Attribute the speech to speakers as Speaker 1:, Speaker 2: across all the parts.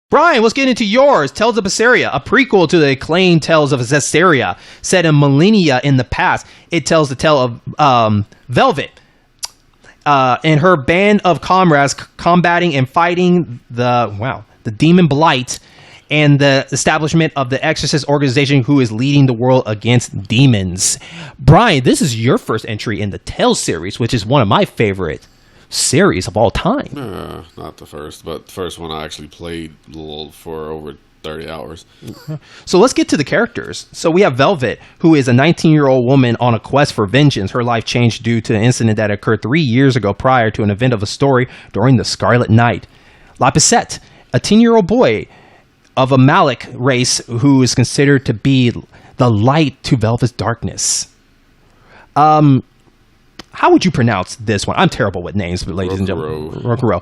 Speaker 1: Brian, let's get into yours. Tales of Berseria, a prequel to the acclaimed Tales of Berseria, set in millennia in the past. It tells the tale of Velvet and her band of comrades combating and fighting the demon blight and the establishment of the Exorcist organization who is leading the world against demons. Brian, this is your first entry in the Tales series, which is one of my favorite series of all time.
Speaker 2: Not the first, but the first one I actually played for over 30 hours.
Speaker 1: So let's get to the characters. So we have Velvet, who is a 19-year-old woman on a quest for vengeance. Her life changed due to an incident that occurred 3 years ago prior to an event of a story during the Scarlet Night. Lapicette, a 10-year-old boy of a Malik race who is considered to be the light to Velvet's darkness. How would you pronounce this one? I'm terrible with names, but ladies and gentlemen. Rokuro.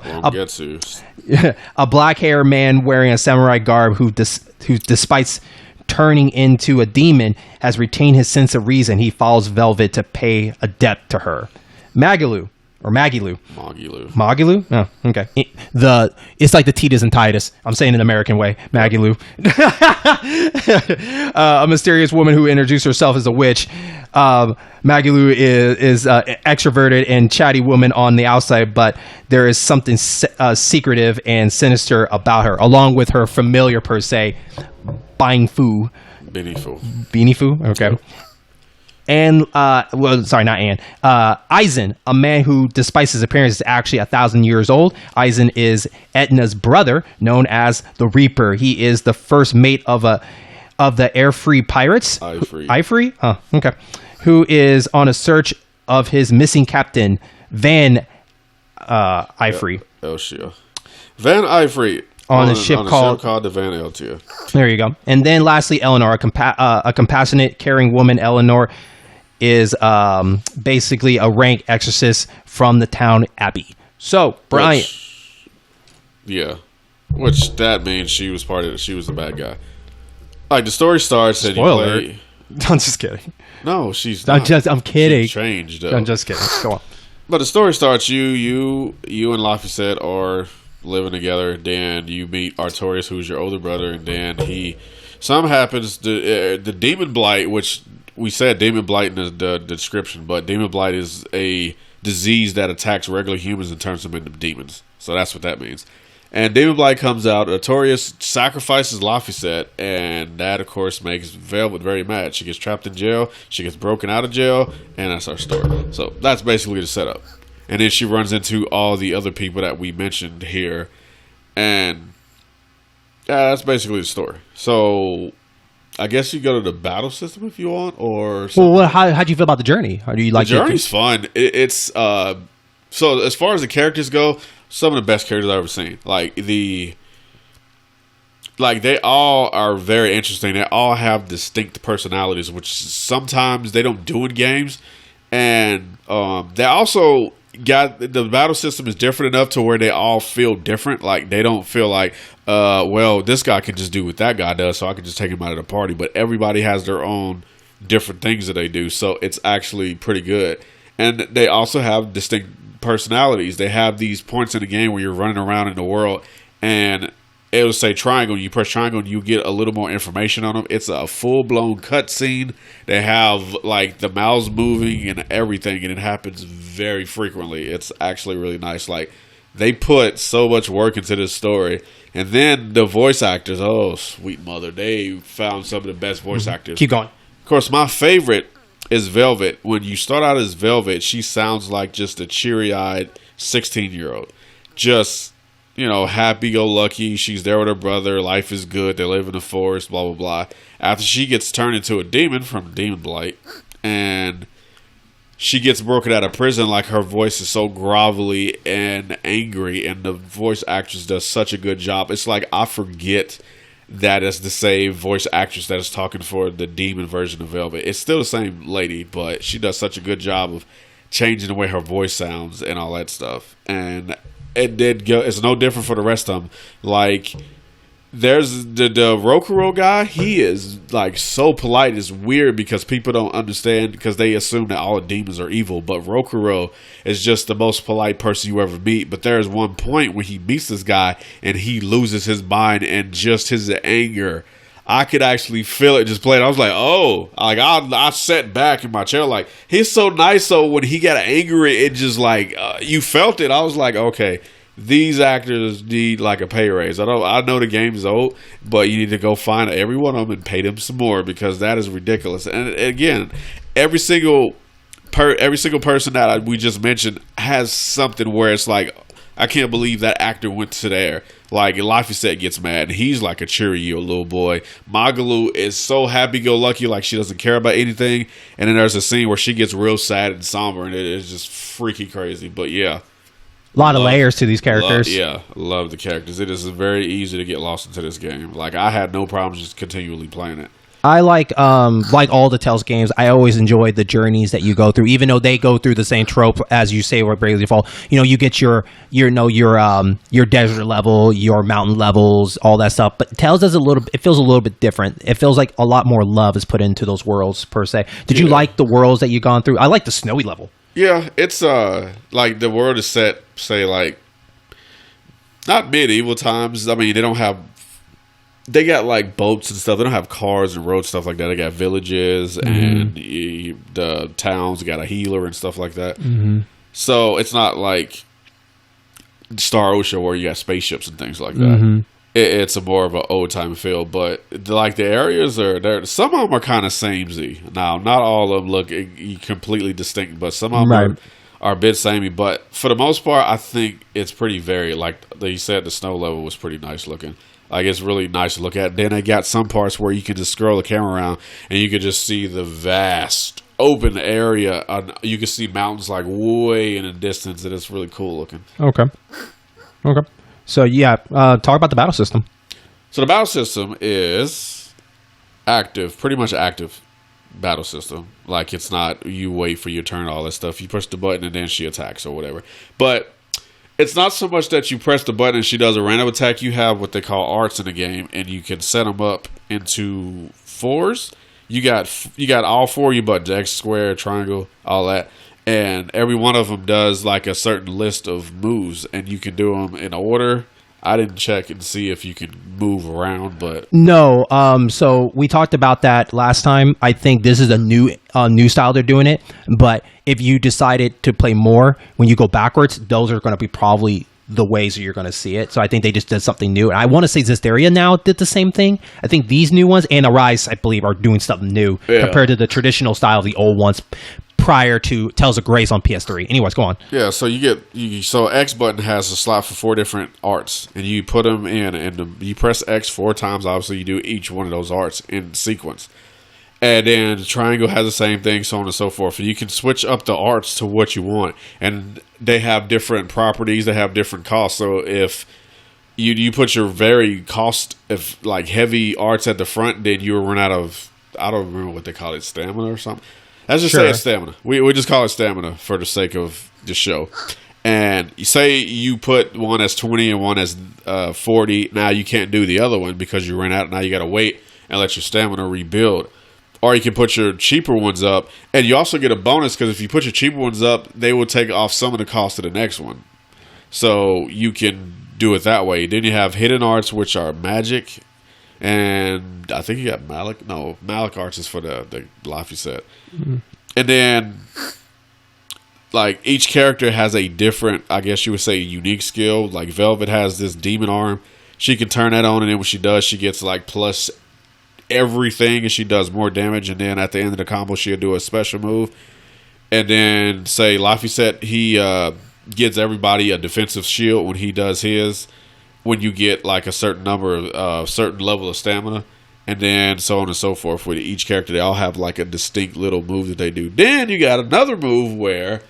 Speaker 1: A black-haired man wearing a samurai garb who despite turning into a demon, has retained his sense of reason. He follows Velvet to pay a debt to her. Magilu. Magilu? Oh, okay. It's like the Titus and Titus. I'm saying it in the American way. Magilu. A mysterious woman who introduced herself as a witch. Magilu is extroverted and chatty woman on the outside, but there is something secretive and sinister about her, along with her familiar per se, Beanie Fu. Okay. And, sorry, not Anne. Eisen, a man who, despite his appearance, is actually 1,000 years old. Eisen is Etna's brother, known as the Reaper. He is the first mate of the Airfree pirates. Ifree? Oh, okay. Who is on a search of his missing captain, Van Ifree.
Speaker 2: Van Ifree.
Speaker 1: On a ship called
Speaker 2: the Van Eltia.
Speaker 1: There you go. And then lastly, Eleanor, a compassionate, caring woman. Eleanor is basically a rank exorcist from the town Abbey. So, Brian.
Speaker 2: Which that means she was the bad guy. Like, the story starts and
Speaker 1: Spoiler. I'm just kidding.
Speaker 2: No, she's not.
Speaker 1: I'm kidding.
Speaker 2: She's changed, though.
Speaker 1: I'm just kidding. Go on.
Speaker 2: But the story starts, you and Lafayette are living together. Then you meet Artorias, who's your older brother, and then something happens. The demon blight, which we said demon blight in the description, but demon blight is a disease that attacks regular humans and turns them into demons. So that's what that means. And demon blight comes out. Artorias sacrifices Lafayette, and that, of course, makes Velvet very mad. She gets trapped in jail. She gets broken out of jail, and that's our story. So that's basically the setup. And then she runs into all the other people that we mentioned here. And that's basically the story. So I guess you go to the battle system if you want, or something.
Speaker 1: Well, how do you feel about the journey? How do you like
Speaker 2: the journey's fun. It's so as far as the characters go, some of the best characters I've ever seen. They all are very interesting. They all have distinct personalities, which sometimes they don't do in games. And they also got the battle system is different enough to where they all feel different. Like, they don't feel like, well, this guy can just do what that guy does, so I can just take him out of the party. But everybody has their own different things that they do, so it's actually pretty good. And they also have distinct personalities. They have these points in the game where you're running around in the world, and it'll say triangle. You press triangle, and you get a little more information on them. It's a full-blown cutscene. They have, like, the mouths moving and everything, and it happens very frequently. It's actually really nice. Like, they put so much work into this story. And then the voice actors, oh, sweet mother. They found some of the best voice actors.
Speaker 1: Keep going.
Speaker 2: Of course, my favorite is Velvet. When you start out as Velvet, she sounds like just a cheery-eyed 16-year-old. Just, happy-go-lucky. She's there with her brother. Life is good. They live in the forest, blah, blah, blah. After she gets turned into a demon from Demon Blight, and she gets broken out of prison, like, her voice is so grovelly and angry, and the voice actress does such a good job. It's like I forget that is the same voice actress that is talking for the demon version of Velvet. It's still the same lady, but she does such a good job of changing the way her voice sounds and all that stuff. And it did go. It's no different for the rest of them. Like, There's the Rokuro guy. He is like so polite. It's weird because people don't understand because they assume that all demons are evil. But Rokuro is just the most polite person you ever meet. But there's one point when he meets this guy and he loses his mind and just his anger. I could actually feel it just playing. I was like, oh, like I sat back in my chair, like he's so nice. So when he got angry, it just like you felt it. I was like, okay. These actors need like a pay raise. I know the game is old, but you need to go find every one of them and pay them some more because that is ridiculous. And again, every single person that we just mentioned has something where it's like, I can't believe that actor went to there. Like Laphicet gets mad, and he's like a cheery little boy. Magalu is so happy-go-lucky, like she doesn't care about anything. And then there's a scene where she gets real sad and somber, and it is just freaky crazy. But yeah.
Speaker 1: A lot of layers to these characters.
Speaker 2: Love the characters. It is very easy to get lost into this game. Like I had no problems just continually playing it.
Speaker 1: I like all the Tales games. I always enjoy the journeys that you go through, even though they go through the same trope as you say with Bravely Default. You know, you get your desert level, your mountain levels, all that stuff. But Tales does it feels a little bit different. It feels like a lot more love is put into those worlds per se. Did you like the worlds that you've gone through? I like the snowy level.
Speaker 2: Yeah, it's like the world is set, say like not medieval times. I mean, they got like boats and stuff. They don't have cars and road stuff like that. They got villages and the towns got a healer and stuff like that. Mm-hmm. So it's not like Star Ocean where you got spaceships and things like that. Mm-hmm. It's a more of an old time feel, but like the areas are there. Some of them are kind of samey. Now, not all of them look completely distinct, but some of them are a bit samey. But for the most part, I think it's pretty varied. Like you said, the snow level was pretty nice looking. Like it's really nice to look at. Then they got some parts where you can just scroll the camera around and you can just see the vast open area. You can see mountains like way in the distance, and it's really cool looking.
Speaker 1: Okay. So yeah, talk about the battle system.
Speaker 2: So the battle system is active, pretty much active battle system. Like it's not you wait for your turn, all that stuff. You push the button and then she attacks or whatever. But it's not so much that you press the button and she does a random attack. You have what they call arts in the game, and you can set them up into fours. You got all four of your buttons: X, square, triangle, all that. And every one of them does like a certain list of moves, and you can do them in order. I didn't check and see if you can move around, but
Speaker 1: no. So we talked about that last time. I think this is a new style they're doing it. But if you decided to play more when you go backwards, those are going to be probably the ways that you're going to see it. So I think they just did something new. And I want to say Zestiria now did the same thing. I think these new ones and Arise, I believe, are doing something new compared to the traditional style of the old ones prior to Tales of Grace on PS3. Anyways, go on.
Speaker 2: Yeah, so so X button has a slot for 4 different arts, and you put them in, and you press X 4 times. Obviously, you do each one of those arts in sequence. And then the triangle has the same thing, so on and so forth. And you can switch up the arts to what you want. And they have different properties. They have different costs. So if you put your very heavy arts at the front, then you'll run out of, I don't remember what they call it, stamina or something. Let's just say it's stamina. We just call it stamina for the sake of the show. And you say you put one as 20 and one as 40. Now you can't do the other one because you ran out. Now you got to wait and let your stamina rebuild. Or you can put your cheaper ones up, and you also get a bonus because if you put your cheaper ones up, they will take off some of the cost of the next one. So you can do it that way. Then you have hidden arts, which are magic, and I think you got Malik. No, Malik arts is for the Laphicet. Mm-hmm. And then, like, each character has a different, I guess you would say, unique skill. Like Velvet has this demon arm. She can turn that on, and then when she does, she gets like plus everything, and she does more damage. And then at the end of the combo, she'll do a special move. And then say Laphicet, he gives everybody a defensive shield when he does his, when you get like a certain number of certain level of stamina. And then so on and so forth with each character. They all have like a distinct little move that they do. Then you got another move where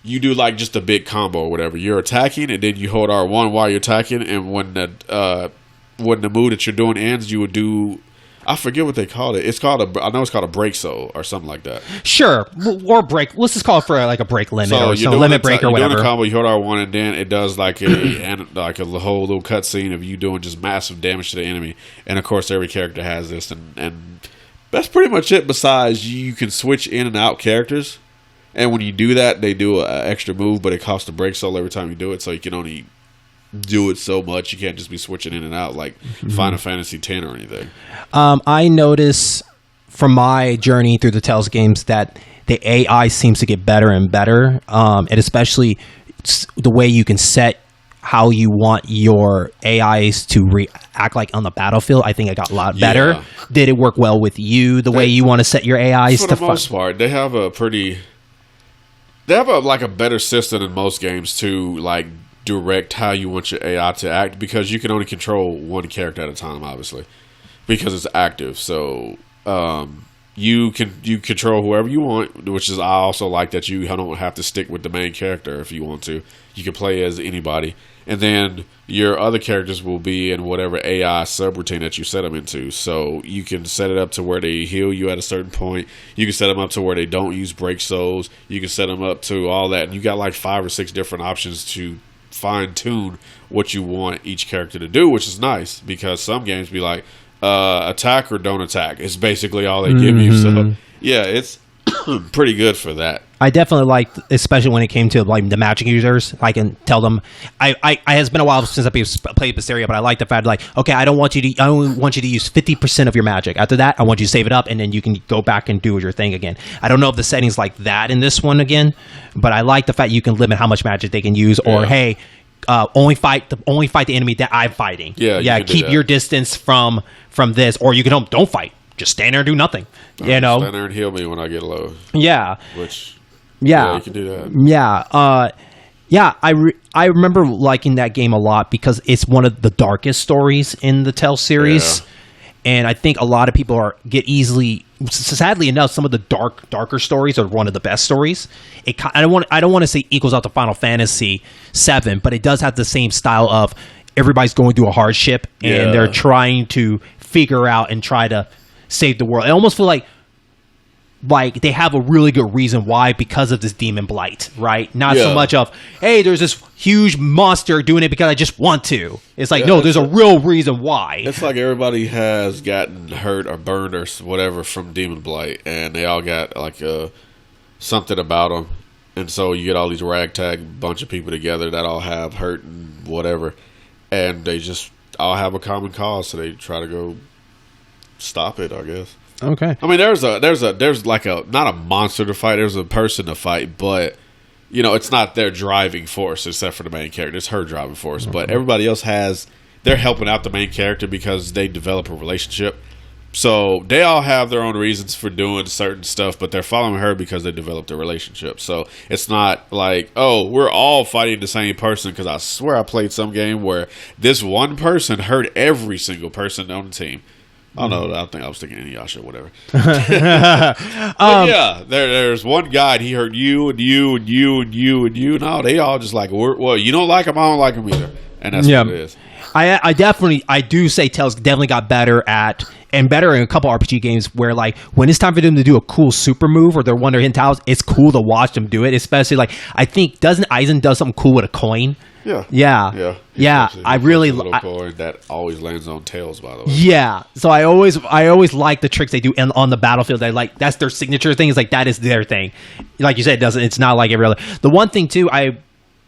Speaker 2: you do like just a big combo or whatever. You're attacking, and then you hold R1 while you're attacking, and when the move that you're doing ends, you would do I forget what they called it. I know it's called a break soul or something like that.
Speaker 1: Sure, or break. Let's just call it for like a break limit or some limit break or whatever.
Speaker 2: You're doing a combo, you hold R1, and then it does like a whole little cutscene of you doing just massive damage to the enemy. And of course, every character has this, and that's pretty much it. Besides, you can switch in and out characters, and when you do that, they do an extra move, but it costs a break soul every time you do it, so you can only do it so much. You can't just be switching in and out like Final Fantasy X or anything.
Speaker 1: I notice from my journey through the Tales games that the AI seems to get better and better, and especially the way you can set how you want your AIs to react like on the battlefield. I think it got a lot better. Yeah. Did it work well with you, the way you want to set your AIs?
Speaker 2: For the most part, they have a better system in most games to like direct how you want your AI to act, because you can only control one character at a time, obviously, because it's active. So you control whoever you want, which is, I also like that you don't have to stick with the main character if you want to. You can play as anybody, and then your other characters will be in whatever AI subroutine that you set them into. So you can set it up to where they heal you at a certain point. You can set them up to where they don't use break souls. You can set them up to all that, and you got like 5 or 6 different options to fine-tune what you want each character to do, which is nice, because some games be like attack or don't attack. It's basically all they give you. So yeah, it's pretty good for that.
Speaker 1: I definitely liked, especially when it came to like the magic users. I can tell them, I has been a while since I played Berseria, but I like the fact like, okay, I only want you to use 50% of your magic. After that, I want you to save it up, and then you can go back and do your thing again. I don't know if the setting's like that in this one again, but I like the fact you can limit how much magic they can use, or hey, only fight the enemy that I'm fighting. Yeah. Keep your distance from this, or you can don't fight. Just stand there and do nothing. You know,
Speaker 2: stand there and heal me when I get low.
Speaker 1: Yeah.
Speaker 2: Yeah, you can do that.
Speaker 1: Yeah. I remember liking that game a lot because it's one of the darkest stories in the Tales series, and I think a lot of people get easily. Sadly enough, some of the darker stories are one of the best stories. I don't want to say equals out to Final Fantasy VII, but it does have the same style of everybody's going through a hardship and they're trying to figure out and try to save the world. I almost feel like they have a really good reason why, because of this demon blight, right? Not so much of, hey, there's this huge monster doing it because I just want to. It's like, no, there's a real reason why.
Speaker 2: It's like everybody has gotten hurt or burned or whatever from demon blight, and they all got like something about them. And so you get all these ragtag bunch of people together that all have hurt and whatever, and they just all have a common cause, so they try to go stop it, I guess.
Speaker 1: Okay.
Speaker 2: I mean, there's like not a monster to fight. There's a person to fight, but you know, it's not their driving force except for the main character. It's her driving force, mm-hmm. But everybody else they're helping out the main character because they develop a relationship. So they all have their own reasons for doing certain stuff, but they're following her because they developed a relationship. So it's not like, oh, we're all fighting the same person, because I swear I played some game where this one person hurt every single person on the team. I don't know. I think I was thinking Inuyasha or whatever. But yeah, there's one guy, and he hurt you and you and you and you and you. No, they all just like, well, you don't like him, I don't like him either. And that's what it is.
Speaker 1: I do say Tales definitely got better in a couple RPG games where, like, when it's time for them to do a cool super move or they're one of their hidden tiles, it's cool to watch them do it. Especially, like, I think, doesn't Aizen does something cool with a coin? Yeah. I really
Speaker 2: like coin that always lands on Tails, by the way.
Speaker 1: Yeah. So I always like the tricks they do on the battlefield. That's their signature thing. Is like, that is their thing. Like you said, it's not like every other. The one thing too, I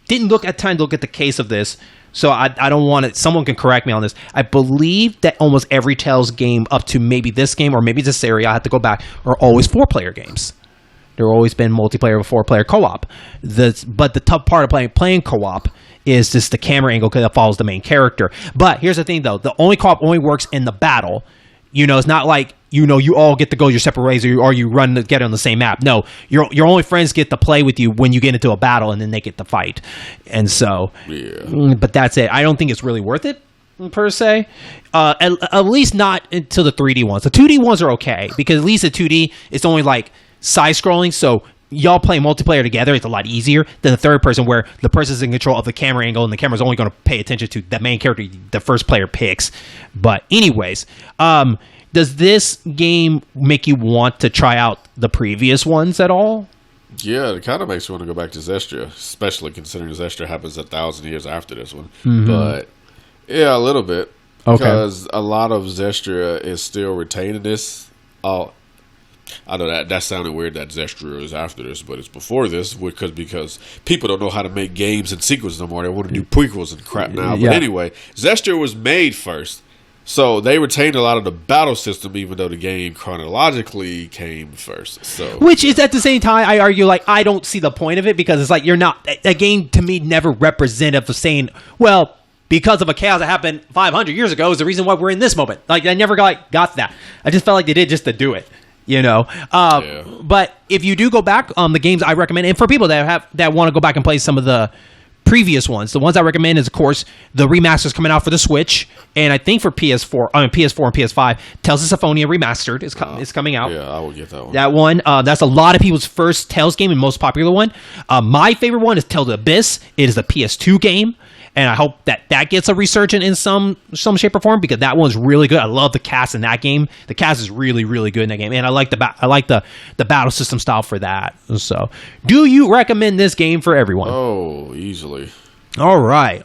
Speaker 1: didn't look at time to look at the case of this. So I don't want it. Someone can correct me on this. I believe that almost every Tales game up to maybe this game or maybe this area, I have to go back, are always 4-player games. There have always been multiplayer or 4-player co-op. But the tough part of playing co-op is just the camera angle, because it follows the main character. But here's the thing, though. The only co-op only works in the battle. You know, it's not like, you know, you all get to go your separate ways or you run together on the same map. No, your only friends get to play with you when you get into a battle, and then they get to fight. And so, but that's it. I don't think it's really worth it, per se. At least not until the 3D ones. The 2D ones are okay, because at least the 2D, it's only like side-scrolling, so y'all play multiplayer together, it's a lot easier than the third person, where the person's in control of the camera angle and the camera's only going to pay attention to the main character the first player picks. But anyways, Does this game make you want to try out the previous ones at all?
Speaker 2: Yeah, it kind of makes me want to go back to Zestria, especially considering Zestria happens 1,000 years after this one. But yeah, a little bit.
Speaker 1: Okay.
Speaker 2: Because a lot of Zestria is still retaining this. I know that sounded weird that Zestria is after this, but it's before this because people don't know how to make games and sequels no more. They want to do prequels and crap now.
Speaker 1: Yeah.
Speaker 2: But anyway, Zestria was made first. So they retained a lot of the battle system, even though the game chronologically came first. So,
Speaker 1: which is at the same time, I argue like I don't see the point of it because it's like you're not a game to me never representative of saying, well, because of a chaos that happened 500 years ago is the reason why we're in this moment. Like I never got that. I just felt like they did just to do it. But if you do go back on the games I recommend, and for people that want to go back and play some of the previous ones, the ones I recommend is of course the remasters coming out for the Switch, and I think for PS4 and PS5, Tales of Symphonia Remastered is coming out.
Speaker 2: Yeah, I will get that one.
Speaker 1: That one, that's a lot of people's first Tales game and most popular one. My favorite one is Tales of Abyss. It is a PS2 game. And I hope that gets a resurgence in some shape or form because that one's really good. I love the cast in that game. The cast is really, really good in that game, and I like the battle system style for that. So, do you recommend this game for everyone?
Speaker 2: Oh, easily.
Speaker 1: All right.